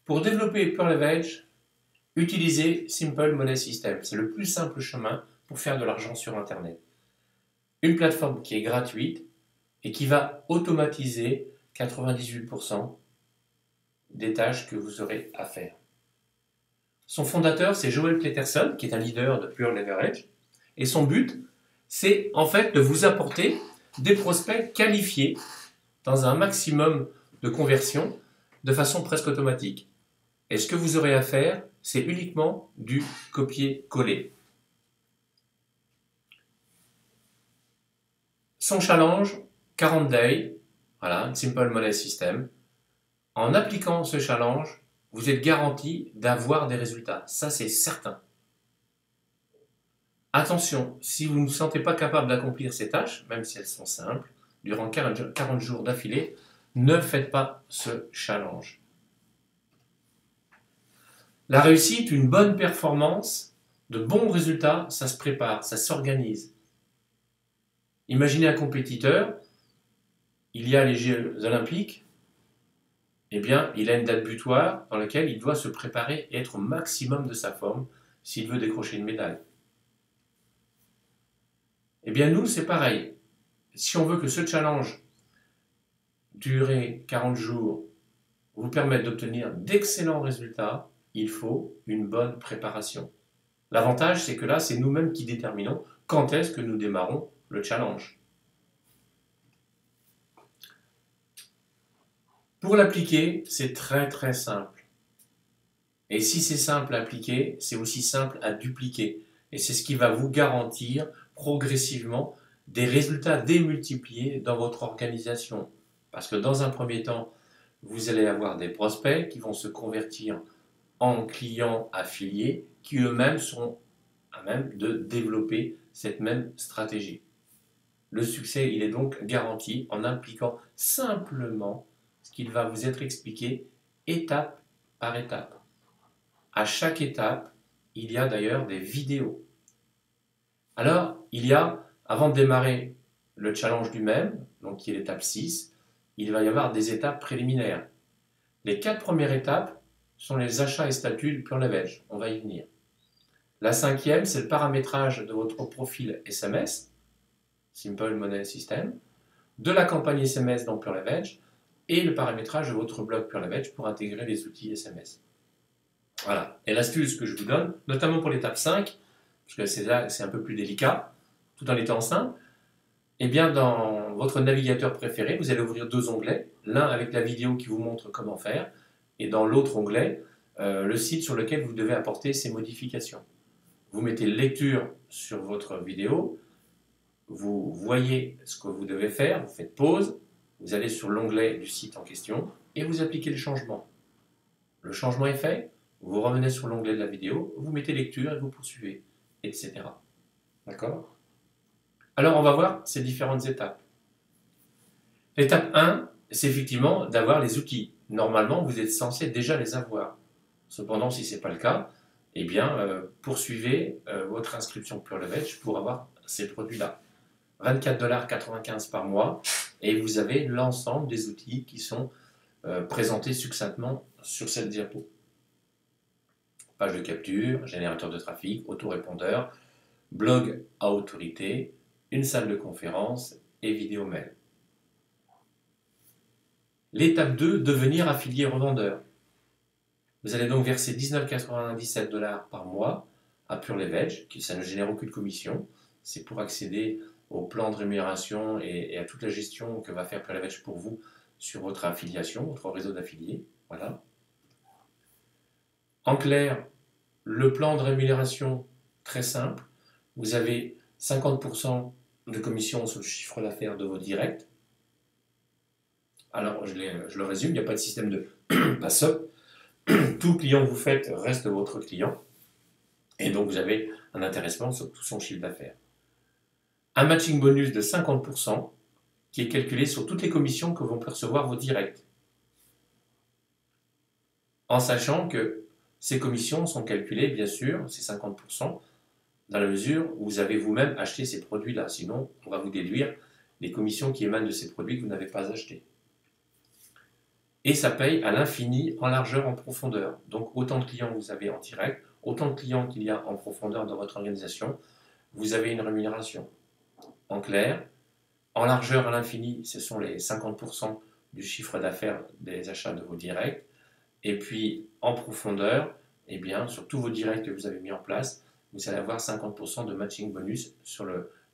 Pour développer Pure Leverage, utilisez Simple Money System. C'est le plus simple chemin pour faire de l'argent sur Internet. Une plateforme qui est gratuite et qui va automatiser 98% des tâches que vous aurez à faire. Son fondateur, c'est Joel Peterson, qui est un leader de Pure Leverage. Et son but, c'est en fait de vous apporter des prospects qualifiés dans un maximum de conversions de façon presque automatique. Et ce que vous aurez à faire, c'est uniquement du copier-coller. Son challenge, 40 days, voilà, Simple Money System. En appliquant ce challenge, vous êtes garanti d'avoir des résultats. Ça, c'est certain. Attention, si vous ne vous sentez pas capable d'accomplir ces tâches, même si elles sont simples, durant 40 jours d'affilée, ne faites pas ce challenge. La réussite, une bonne performance, de bons résultats, ça se prépare, ça s'organise. Imaginez un compétiteur, il y a les Jeux Olympiques, eh bien, il a une date butoir dans laquelle il doit se préparer et être au maximum de sa forme s'il veut décrocher une médaille. Eh bien, nous, c'est pareil. Si on veut que ce challenge, duré 40 jours, vous permette d'obtenir d'excellents résultats, il faut une bonne préparation. L'avantage, c'est que là, c'est nous-mêmes qui déterminons quand est-ce que nous démarrons le challenge. Pour l'appliquer, c'est très très simple. Et si c'est simple à appliquer, c'est aussi simple à dupliquer. Et c'est ce qui va vous garantir progressivement des résultats démultipliés dans votre organisation. Parce que dans un premier temps, vous allez avoir des prospects qui vont se convertir en clients affiliés qui eux-mêmes seront à même de développer cette même stratégie. Le succès, il est donc garanti en appliquant simplement ce qu'il va vous être expliqué étape par étape. À chaque étape, il y a d'ailleurs des vidéos. Alors, il y a, avant de démarrer le challenge lui-même, donc qui est l'étape 6, il va y avoir des étapes préliminaires. Les 4 premières étapes sont les achats et statuts du Pure Leverage. On va y venir. La 5e, c'est le paramétrage de votre profil SMS, Simple Money System, de la campagne SMS dans Pure Leverage et le paramétrage de votre blog Pure Leverage pour intégrer les outils SMS. Voilà. Et l'astuce que je vous donne, notamment pour l'étape 5, parce que c'est un peu plus délicat, tout en étant simple, eh bien dans votre navigateur préféré, vous allez ouvrir 2 onglets, l'un avec la vidéo qui vous montre comment faire, et dans l'autre onglet, le site sur lequel vous devez apporter ces modifications. Vous mettez lecture sur votre vidéo, vous voyez ce que vous devez faire, vous faites pause, vous allez sur l'onglet du site en question et vous appliquez le changement. Le changement est fait, vous revenez sur l'onglet de la vidéo, vous mettez lecture et vous poursuivez, etc. D'accord? Alors on va voir ces différentes étapes. L'étape 1, c'est effectivement d'avoir les outils. Normalement, vous êtes censé déjà les avoir. Cependant, si ce n'est pas le cas, eh bien, poursuivez votre inscription Pure Leverage pour avoir ces produits-là. 24,95 $ par mois et vous avez l'ensemble des outils qui sont présentés succinctement sur cette diapo. Page de capture, générateur de trafic, autorépondeur, blog à autorité, une salle de conférence et vidéo mail. L'étape 2, devenir affilié revendeur. Vous allez donc verser 19,97 $ par mois à Pure Leverage, qui ça ne génère aucune commission. C'est pour accéder au plan de rémunération et à toute la gestion que va faire Pure Leverage pour vous sur votre affiliation, votre réseau d'affiliés. Voilà. En clair, le plan de rémunération, très simple. Vous avez 50% de commission sur le chiffre d'affaires de vos directs. Alors, je le résume, il n'y a pas de système de pass-up. Tout client que vous faites reste votre client. Et donc, vous avez un intéressement sur tout son chiffre d'affaires. Un matching bonus de 50% qui est calculé sur toutes les commissions que vont percevoir vos directs. En sachant que ces commissions sont calculées, bien sûr, ces 50%, dans la mesure où vous avez vous-même acheté ces produits-là. Sinon, on va vous déduire les commissions qui émanent de ces produits que vous n'avez pas achetés. Et ça paye à l'infini en largeur, en profondeur. Donc autant de clients vous avez en direct, autant de clients qu'il y a en profondeur dans votre organisation, vous avez une rémunération. En clair, en largeur à l'infini, ce sont les 50% du chiffre d'affaires des achats de vos directs. Et puis en profondeur, eh bien, sur tous vos directs que vous avez mis en place, vous allez avoir 50% de matching bonus sur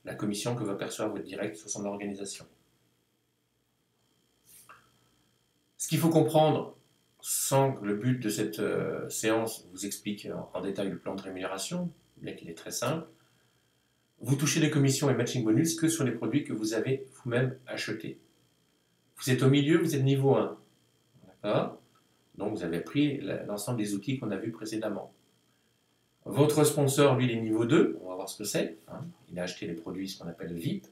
la commission que va percevoir votre direct sur son organisation. Ce qu'il faut comprendre, sans que le but de cette séance vous explique en détail le plan de rémunération, bien qu'il est très simple, vous touchez des commissions et matching bonus que sur les produits que vous avez vous-même achetés. Vous êtes au milieu, vous êtes niveau 1. D'accord ? Donc vous avez pris l'ensemble des outils qu'on a vus précédemment. Votre sponsor, lui, il est niveau 2, on va voir ce que c'est. Hein. Il a acheté les produits, ce qu'on appelle VIP.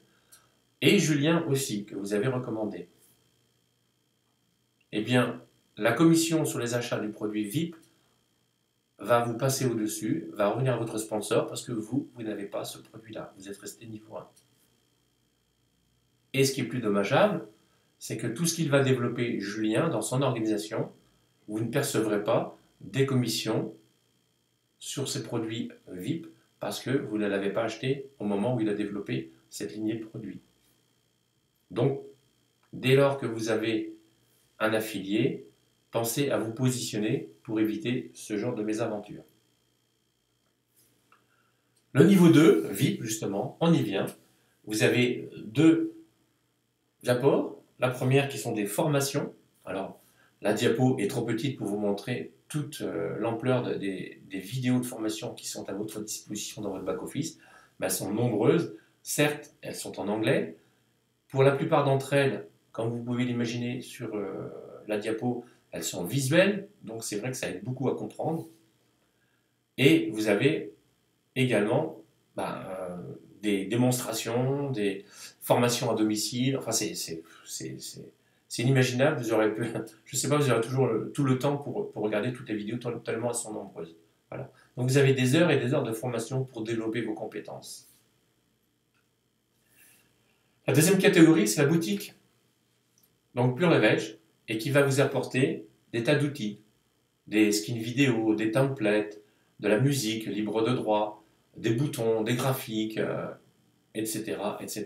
Et Julien aussi, que vous avez recommandé. Eh bien, la commission sur les achats du produit VIP va vous passer au-dessus, va revenir à votre sponsor parce que vous n'avez pas ce produit-là. Vous êtes resté niveau 1. Et ce qui est plus dommageable, c'est que tout ce qu'il va développer Julien dans son organisation, vous ne percevrez pas des commissions sur ces produits VIP parce que vous ne l'avez pas acheté au moment où il a développé cette lignée de produits. Donc, dès lors que vous avez un affilié, pensez à vous positionner pour éviter ce genre de mésaventure. Le niveau 2, VIP justement, on y vient. Vous avez deux apports. La première qui sont des formations. Alors, la diapo est trop petite pour vous montrer toute l'ampleur des vidéos de formation qui sont à votre disposition dans votre back-office. Mais elles sont nombreuses. Certes, elles sont en anglais. Pour la plupart d'entre elles, comme vous pouvez l'imaginer sur la diapo, elles sont visuelles. Donc, c'est vrai que ça aide beaucoup à comprendre. Et vous avez également des démonstrations, des formations à domicile. Enfin, c'est inimaginable. Vous aurez je ne sais pas, vous aurez toujours tout le temps pour regarder toutes les vidéos, tellement elles sont nombreuses. Voilà. Donc, vous avez des heures et des heures de formation pour développer vos compétences. La deuxième catégorie, c'est la boutique. Donc, Pure Leverage, et qui va vous apporter des tas d'outils, des skins vidéo, des templates, de la musique libre de droit, des boutons, des graphiques, etc., etc.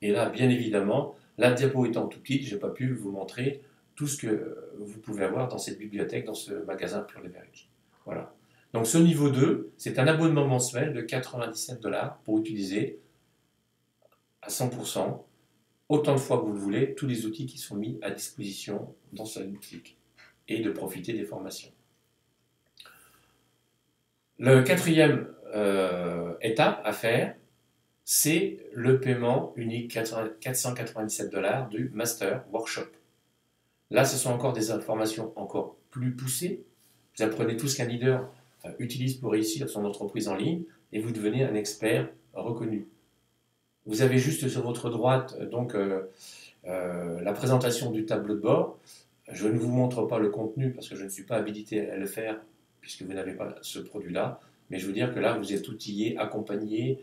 Et là, bien évidemment, la diapo étant tout petite, je n'ai pas pu vous montrer tout ce que vous pouvez avoir dans cette bibliothèque, dans ce magasin Pure Leverage. Voilà. Donc ce niveau 2, c'est un abonnement mensuel de 97 $ pour utiliser à 100%, autant de fois que vous le voulez, tous les outils qui sont mis à disposition dans cette boutique et de profiter des formations. Le quatrième étape à faire, c'est le paiement unique 497 $ du Master Workshop. Là, ce sont encore des informations encore plus poussées. Vous apprenez tout ce qu'un leader utilise pour réussir son entreprise en ligne et vous devenez un expert reconnu. Vous avez juste sur votre droite donc la présentation du tableau de bord. Je ne vous montre pas le contenu parce que je ne suis pas habilité à le faire puisque vous n'avez pas ce produit-là. Mais je veux dire que là, vous êtes outillé, accompagné.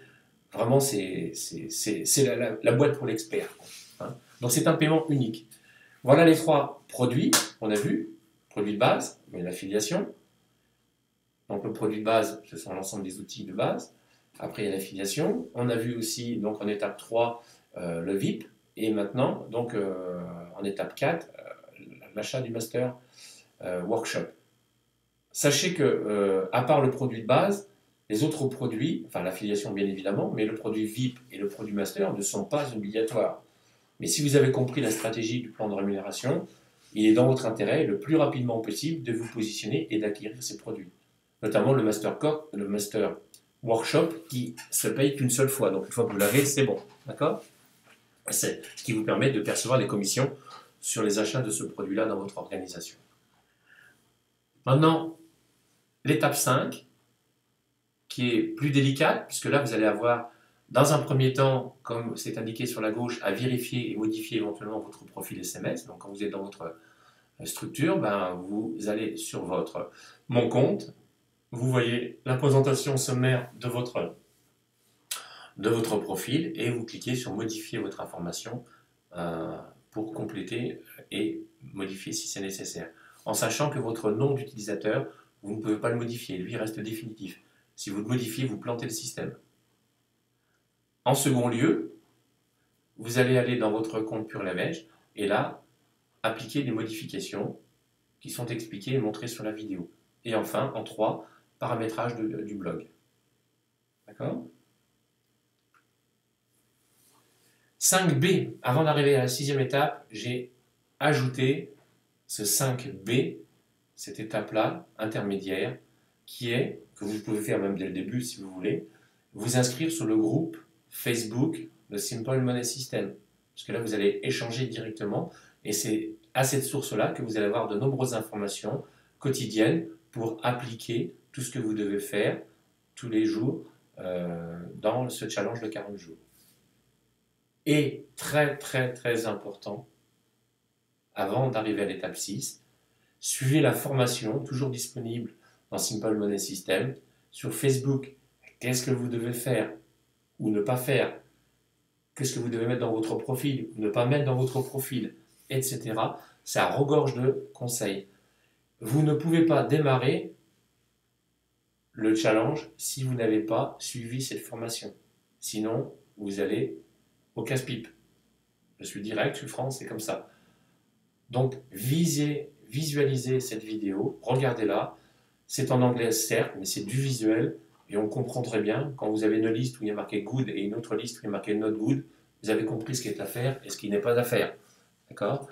Vraiment, c'est la boîte pour l'expert. Hein. Donc, c'est un paiement unique. Voilà les trois produits qu'on a vus. Produit de base, mais l'affiliation. Donc, le produit de base, ce sont l'ensemble des outils de base. Après, il y a l'affiliation. On a vu aussi, donc en étape 3, le VIP. Et maintenant, donc en étape 4, l'achat du Master Workshop. Sachez que, à part le produit de base, les autres produits, enfin l'affiliation bien évidemment, mais le produit VIP et le produit Master ne sont pas obligatoires. Mais si vous avez compris la stratégie du plan de rémunération, il est dans votre intérêt le plus rapidement possible de vous positionner et d'acquérir ces produits. Notamment le Master Workshop qui se paye qu'une seule fois. Donc une fois que vous l'avez, c'est bon. D'accord ? C'est ce qui vous permet de percevoir les commissions sur les achats de ce produit-là dans votre organisation. Maintenant, l'étape 5, qui est plus délicate, puisque là, vous allez avoir, dans un premier temps, comme c'est indiqué sur la gauche, à vérifier et modifier éventuellement votre profil SMS. Donc, quand vous êtes dans votre structure, vous allez sur Mon compte, vous voyez la présentation sommaire de votre profil et vous cliquez sur Modifier votre information pour compléter et modifier si c'est nécessaire. En sachant que votre nom d'utilisateur, vous ne pouvez pas le modifier, lui reste définitif. Si vous le modifiez, vous plantez le système. En second lieu, vous allez aller dans votre compte Purlabège et là, appliquer des modifications qui sont expliquées et montrées sur la vidéo. Et enfin, en 3, paramétrage du blog. D'accord ? 5B, avant d'arriver à la 6e étape, j'ai ajouté ce 5B, cette étape-là, intermédiaire, qui est, que vous pouvez faire même dès le début si vous voulez, vous inscrire sur le groupe Facebook de Simple Money System. Parce que là, vous allez échanger directement et c'est à cette source-là que vous allez avoir de nombreuses informations quotidiennes pour appliquer tout ce que vous devez faire tous les jours dans ce challenge de 40 jours. Et très très très important, avant d'arriver à l'étape 6, suivez la formation, toujours disponible dans Simple Money System, sur Facebook. Qu'est-ce que vous devez faire ou ne pas faire? Qu'est-ce que vous devez mettre dans votre profil ou ne pas mettre dans votre profil, etc. Ça regorge de conseils. Vous ne pouvez pas démarrer le challenge si vous n'avez pas suivi cette formation. Sinon, vous allez au casse-pipe. Je suis direct, je suis franc, c'est comme ça. Donc, visualisez cette vidéo, regardez-la. C'est en anglais, certes, mais c'est du visuel. Et on comprend très bien, quand vous avez une liste où il y a marqué good et une autre liste où il y a marqué not good, vous avez compris ce qui est à faire et ce qui n'est pas à faire. D'accord ?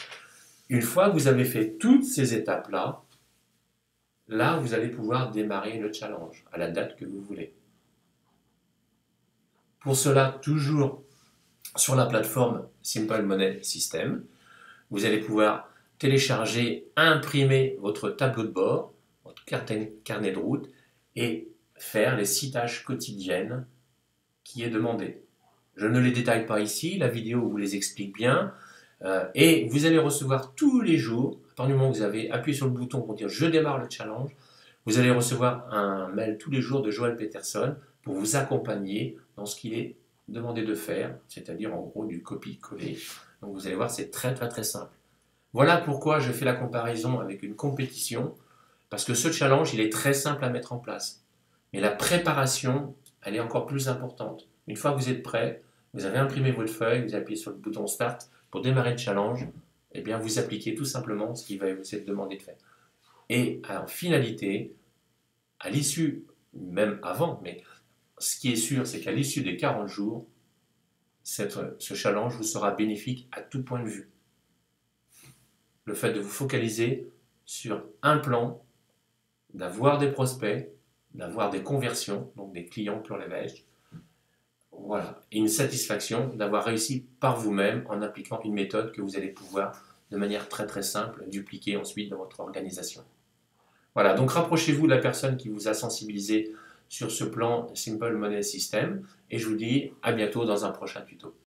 Une fois que vous avez fait toutes ces étapes-là, là, vous allez pouvoir démarrer le challenge à la date que vous voulez. Pour cela, toujours sur la plateforme Simple Money System, vous allez pouvoir télécharger, imprimer votre tableau de bord, votre carnet de route et faire les 6 tâches quotidiennes qui est demandé. Je ne les détaille pas ici, la vidéo vous les explique bien. Et vous allez recevoir tous les jours, à partir du moment où vous avez appuyé sur le bouton pour dire je démarre le challenge, vous allez recevoir un mail tous les jours de Joël Peterson pour vous accompagner dans ce qu'il est demandé de faire, c'est-à-dire en gros du copier-coller. Donc vous allez voir, c'est très très très simple. Voilà pourquoi je fais la comparaison avec une compétition, parce que ce challenge, il est très simple à mettre en place. Mais la préparation, elle est encore plus importante. Une fois que vous êtes prêt, vous avez imprimé votre feuille, vous appuyez sur le bouton Start pour démarrer le challenge, et bien vous appliquez tout simplement ce qui va vous être demandé de faire. Et en finalité, à l'issue, même avant, mais ce qui est sûr, c'est qu'à l'issue des 40 jours, ce challenge vous sera bénéfique à tout point de vue. Le fait de vous focaliser sur un plan, d'avoir des prospects, d'avoir des conversions, donc des clients Purlabège, voilà, et une satisfaction d'avoir réussi par vous-même en appliquant une méthode que vous allez pouvoir, de manière très très simple, dupliquer ensuite dans votre organisation. Voilà, donc rapprochez-vous de la personne qui vous a sensibilisé sur ce plan Simple Money System et je vous dis à bientôt dans un prochain tuto.